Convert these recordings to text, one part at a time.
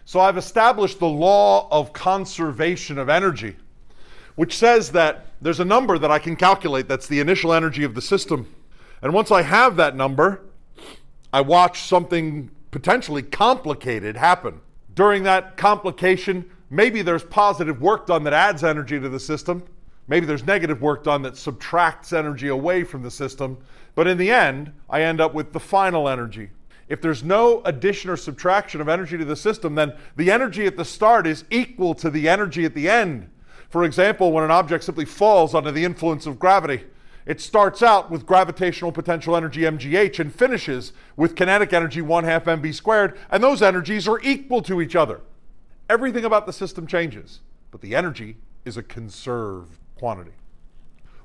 So I've established the law of conservation of energy, which says that there's a number that I can calculate that's the initial energy of the system. And once I have that number, I watch something potentially complicated happen. During that complication, maybe there's positive work done that adds energy to the system. Maybe there's negative work done that subtracts energy away from the system. But in the end, I end up with the final energy. If there's no addition or subtraction of energy to the system, then the energy at the start is equal to the energy at the end. For example, when an object simply falls under the influence of gravity, it starts out with gravitational potential energy mgh and finishes with kinetic energy 1/2 mv squared, and those energies are equal to each other. Everything about the system changes, but the energy is a conserved quantity.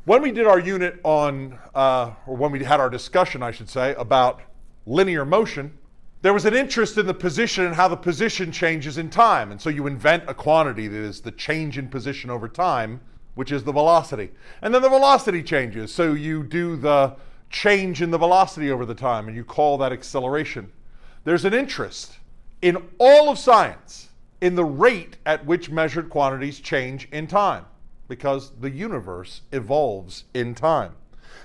When we did our unit on, or when we had our discussion, I should say, about linear motion, there was an interest in the position and how the position changes in time. And so you invent a quantity that is the change in position over time, which is the velocity. And then the velocity changes. So you do the change in the velocity over the time, and you call that acceleration. There's an interest in all of science in the rate at which measured quantities change in time, because the universe evolves in time.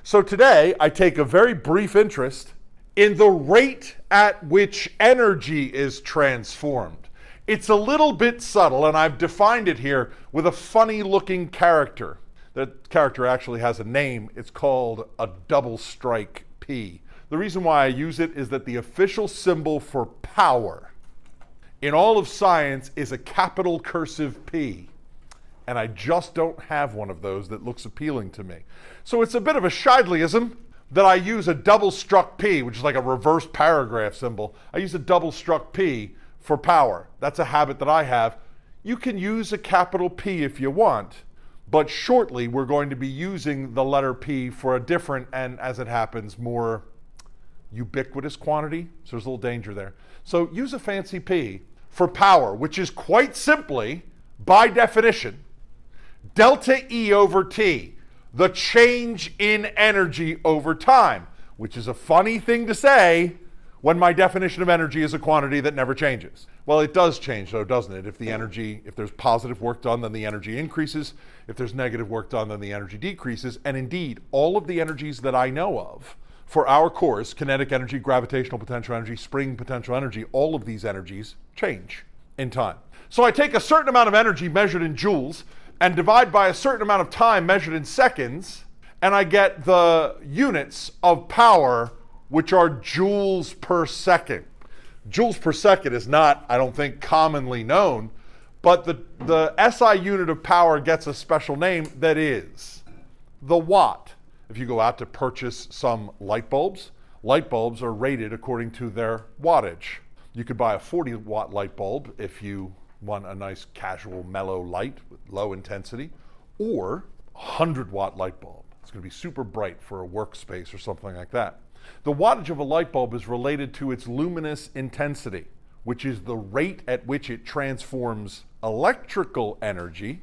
So today, I take a very brief interest in the rate at which energy is transformed. It's a little bit subtle, and I've defined it here with a funny-looking character. That character actually has a name. It's called a double strike P. The reason why I use it is that the official symbol for power in all of science is a capital cursive P. And I just don't have one of those that looks appealing to me. So it's a bit of a Scheidleism that I use a double struck P, which is like a reverse paragraph symbol. I use a double struck P for power. That's a habit that I have. You can use a capital P if you want, but shortly we're going to be using the letter P for a different, and as it happens, more ubiquitous quantity. So there's a little danger there. So use a fancy P for power, which is quite simply, by definition, delta E over T, the change in energy over time, which is a funny thing to say when my definition of energy is a quantity that never changes. Well, it does change though, doesn't it? If there's positive work done, then the energy increases. If there's negative work done, then the energy decreases. And indeed, all of the energies that I know of for our course, kinetic energy, gravitational potential energy, spring potential energy, all of these energies change in time. So I take a certain amount of energy measured in joules and divide by a certain amount of time measured in seconds, and I get the units of power, which are joules per second. Joules per second is not, I don't think, commonly known, but the SI unit of power gets a special name that is the watt. If you go out to purchase some light bulbs are rated according to their wattage. You could buy a 40-watt light bulb if you want a nice casual mellow light with low intensity, or a 100-watt light bulb. It's going to be super bright for a workspace or something like that. The wattage of a light bulb is related to its luminous intensity, which is the rate at which it transforms electrical energy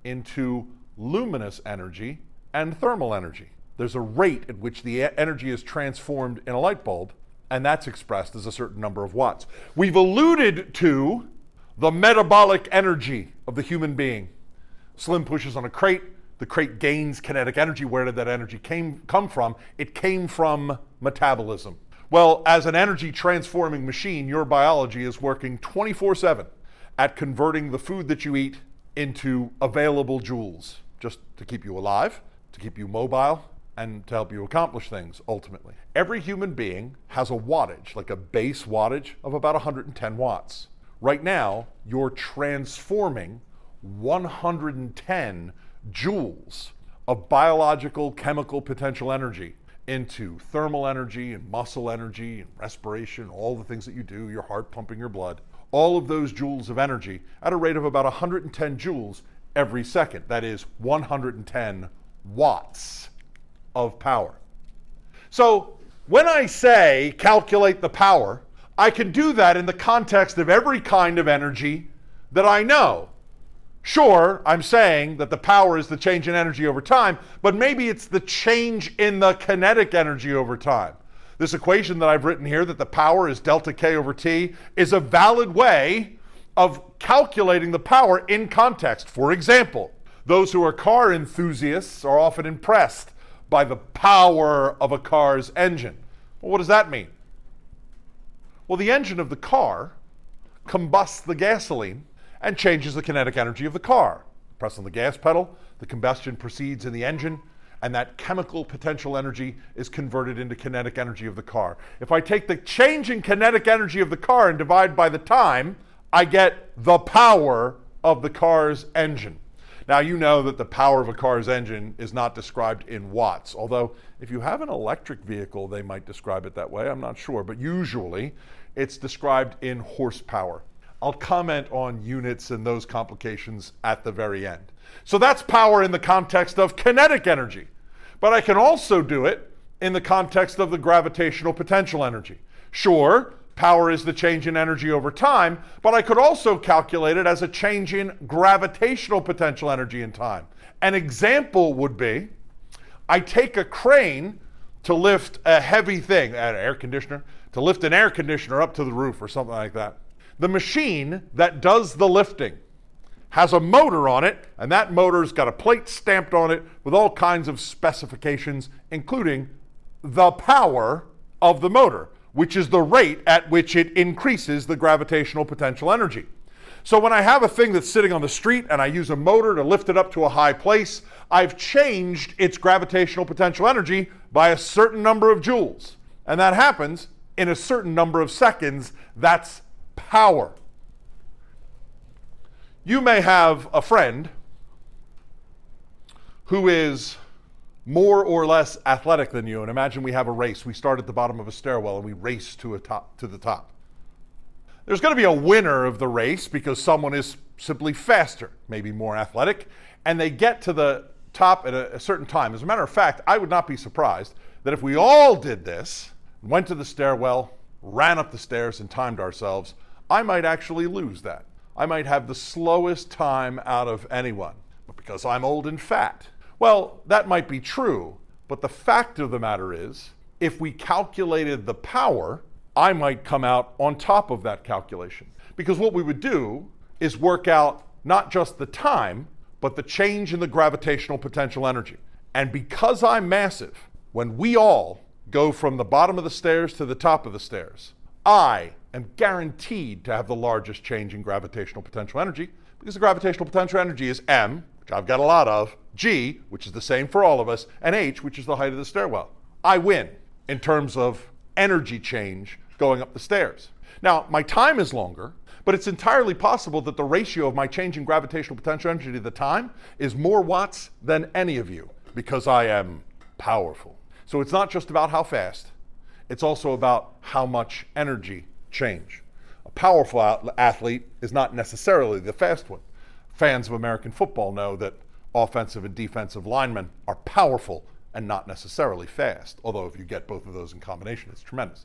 into luminous energy and thermal energy. There's a rate at which the energy is transformed in a light bulb, and that's expressed as a certain number of watts. We've alluded to the metabolic energy of the human being. Slim pushes on a crate. The crate gains kinetic energy. Where did that energy come from? It came from metabolism. Well, as an energy transforming machine, your biology is working 24/7 at converting the food that you eat into available joules, just to keep you alive, to keep you mobile, and to help you accomplish things ultimately. Every human being has a wattage, like a base wattage of about 110 watts. Right now, you're transforming 110 joules of biological chemical potential energy into thermal energy and muscle energy and respiration, all the things that you do, your heart pumping your blood, all of those joules of energy at a rate of about 110 joules every second. That is 110 watts of power. So when I say calculate the power, I can do that in the context of every kind of energy that I know. Sure, I'm saying that the power is the change in energy over time, but maybe it's the change in the kinetic energy over time. This equation that I've written here, that the power is delta K over T, is a valid way of calculating the power in context. For example, those who are car enthusiasts are often impressed by the power of a car's engine. Well, what does that mean? Well, the engine of the car combusts the gasoline and changes the kinetic energy of the car. Press on the gas pedal, the combustion proceeds in the engine, and that chemical potential energy is converted into kinetic energy of the car. If I take the change in kinetic energy of the car and divide by the time, I get the power of the car's engine. Now, you know that the power of a car's engine is not described in watts, although if you have an electric vehicle, they might describe it that way. I'm not sure, but usually it's described in horsepower. I'll comment on units and those complications at the very end. So that's power in the context of kinetic energy. But I can also do it in the context of the gravitational potential energy. Sure, power is the change in energy over time, but I could also calculate it as a change in gravitational potential energy in time. An example would be, I take a crane to lift a heavy thing, an air conditioner, to lift an air conditioner up to the roof or something like that. The machine that does the lifting has a motor on it, and that motor's got a plate stamped on it with all kinds of specifications, including the power of the motor, which is the rate at which it increases the gravitational potential energy. So when I have a thing that's sitting on the street and I use a motor to lift it up to a high place, I've changed its gravitational potential energy by a certain number of joules. And that happens in a certain number of seconds. That's power. You may have a friend who is more or less athletic than you, and imagine we have a race. We start at the bottom of a stairwell and we race to the top. There's going to be a winner of the race because someone is simply faster, maybe more athletic, and they get to the top at a certain time. As a matter of fact, I would not be surprised that if we all did this, went to the stairwell, ran up the stairs, and timed ourselves, I might actually lose that. I might have the slowest time out of anyone, but because I'm old and fat. Well, that might be true, but the fact of the matter is, if we calculated the power, I might come out on top of that calculation. Because what we would do is work out not just the time, but the change in the gravitational potential energy. And because I'm massive, when we all go from the bottom of the stairs to the top of the stairs, I am guaranteed to have the largest change in gravitational potential energy, because the gravitational potential energy is m, which I've got a lot of, g, which is the same for all of us, and h, which is the height of the stairwell. I win in terms of energy change going up the stairs. Now, my time is longer, but it's entirely possible that the ratio of my change in gravitational potential energy to the time is more watts than any of you, because I am powerful. So it's not just about how fast, it's also about how much energy change. A powerful athlete is not necessarily the fast one. Fans of American football know that offensive and defensive linemen are powerful and not necessarily fast, although if you get both of those in combination, it's tremendous.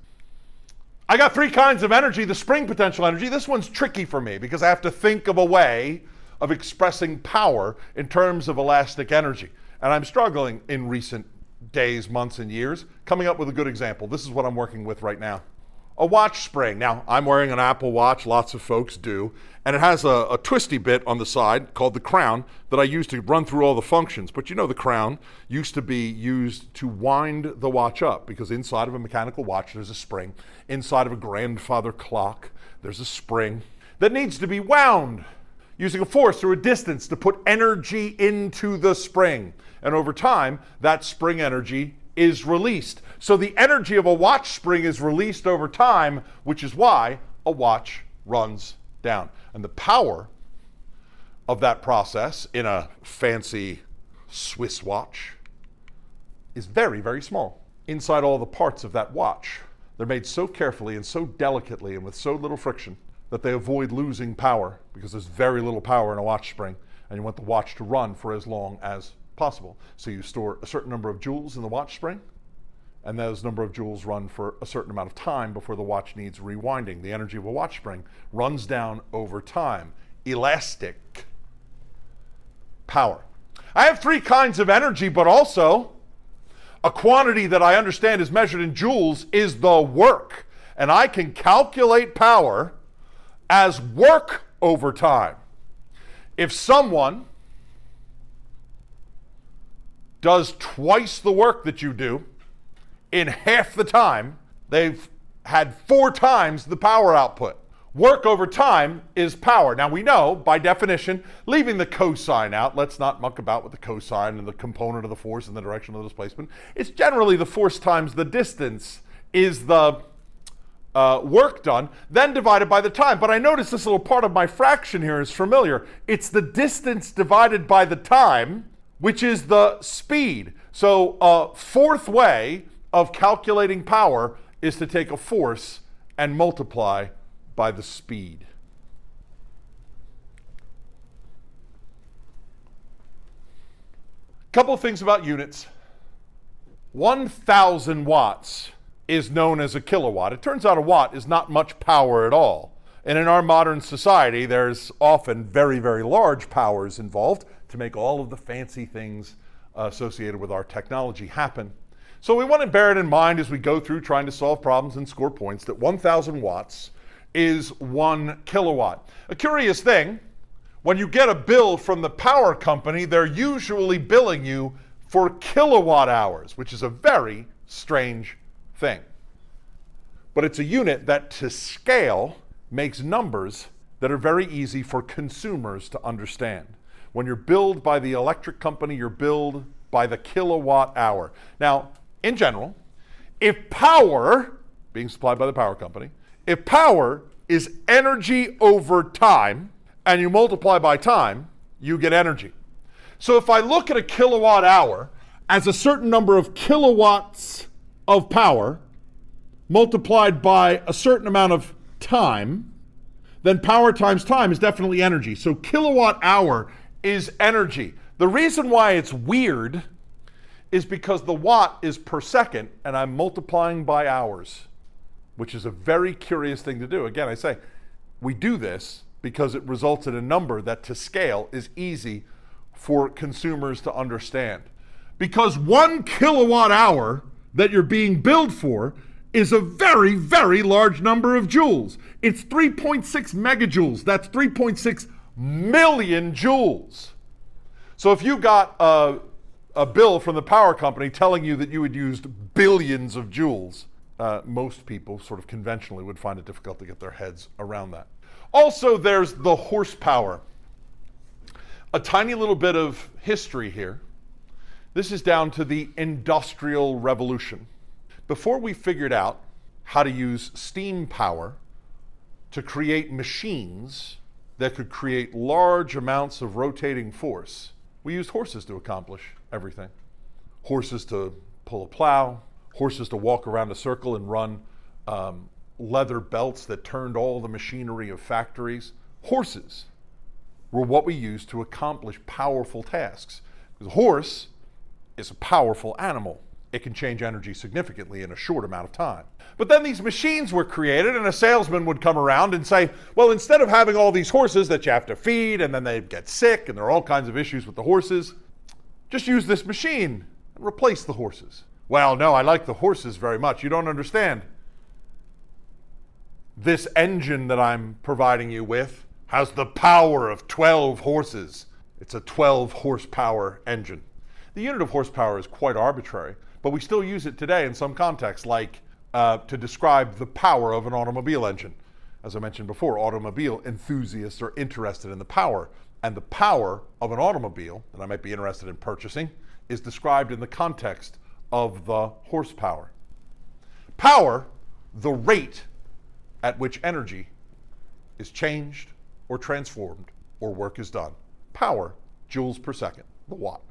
I got three kinds of energy. The spring potential energy, this one's tricky for me because I have to think of a way of expressing power in terms of elastic energy. And I'm struggling in recent days, months, and years, coming up with a good example. This is what I'm working with right now. A watch spring. Now, I'm wearing an Apple Watch, lots of folks do, and it has a twisty bit on the side called the crown that I use to run through all the functions. But you know the crown used to be used to wind the watch up because inside of a mechanical watch there's a spring. Inside of a grandfather clock there's a spring that needs to be wound using a force or a distance to put energy into the spring. And over time, that spring energy is released. So the energy of a watch spring is released over time, which is why a watch runs down. And the power of that process in a fancy Swiss watch is very, very small. Inside all the parts of that watch, they're made so carefully and so delicately and with so little friction that they avoid losing power because there's very little power in a watch spring and you want the watch to run for as long as possible. So you store a certain number of joules in the watch spring, and those number of joules run for a certain amount of time before the watch needs rewinding. The energy of a watch spring runs down over time. Elastic power. I have three kinds of energy, but also a quantity that I understand is measured in joules is the work. And I can calculate power as work over time. If someone does twice the work that you do in half the time, they've had 4 times the power output. Work over time is power. Now we know, by definition, leaving the cosine out, let's not muck about with the cosine and the component of the force and the direction of the displacement. It's generally the force times the distance is the work done, then divided by the time. But I notice this little part of my fraction here is familiar. It's the distance divided by the time, which is the speed. So a fourth way of calculating power is to take a force and multiply by the speed. Couple of things about units. 1,000 watts is known as a kilowatt. It turns out a watt is not much power at all. And in our modern society, there's often very, very large powers involved to make all of the fancy things associated with our technology happen. So we want to bear it in mind as we go through trying to solve problems and score points that 1,000 watts is 1 kilowatt. A curious thing, when you get a bill from the power company, they're usually billing you for kilowatt hours, which is a very strange thing. But it's a unit that, to scale, makes numbers that are very easy for consumers to understand. When you're billed by the electric company, you're billed by the kilowatt hour. Now, in general, if power, being supplied by the power company, if power is energy over time, and you multiply by time, you get energy. So if I look at a kilowatt hour as a certain number of kilowatts of power multiplied by a certain amount of time, then power times time is definitely energy. So kilowatt hour is energy. The reason why it's weird is because the watt is per second and I'm multiplying by hours, which is a very curious thing to do. Again, I say, we do this because it results in a number that to scale is easy for consumers to understand. Because 1 kilowatt hour that you're being billed for is a very, very large number of joules. It's 3.6 megajoules. That's 3.6 million joules. So if you got a bill from the power company telling you that you had used billions of joules, most people sort of conventionally would find it difficult to get their heads around that. Also, there's the horsepower. A tiny little bit of history here. This is down to the Industrial Revolution. Before we figured out how to use steam power to create machines that could create large amounts of rotating force, we used horses to accomplish everything. Horses to pull a plow, horses to walk around a circle and run leather belts that turned all the machinery of factories. Horses were what we used to accomplish powerful tasks. Because a horse is a powerful animal. It can change energy significantly in a short amount of time. But then these machines were created and a salesman would come around and say, well, instead of having all these horses that you have to feed and then they get sick and there are all kinds of issues with the horses, just use this machine and replace the horses. Well, no, I like the horses very much. You don't understand. This engine that I'm providing you with has the power of 12 horses. It's a 12 horsepower engine. The unit of horsepower is quite arbitrary, but we still use it today in some contexts, like to describe the power of an automobile engine. As I mentioned before, automobile enthusiasts are interested in the power, and the power of an automobile that I might be interested in purchasing is described in the context of the horsepower. Power, the rate at which energy is changed or transformed or work is done. Power, joules per second, the watt.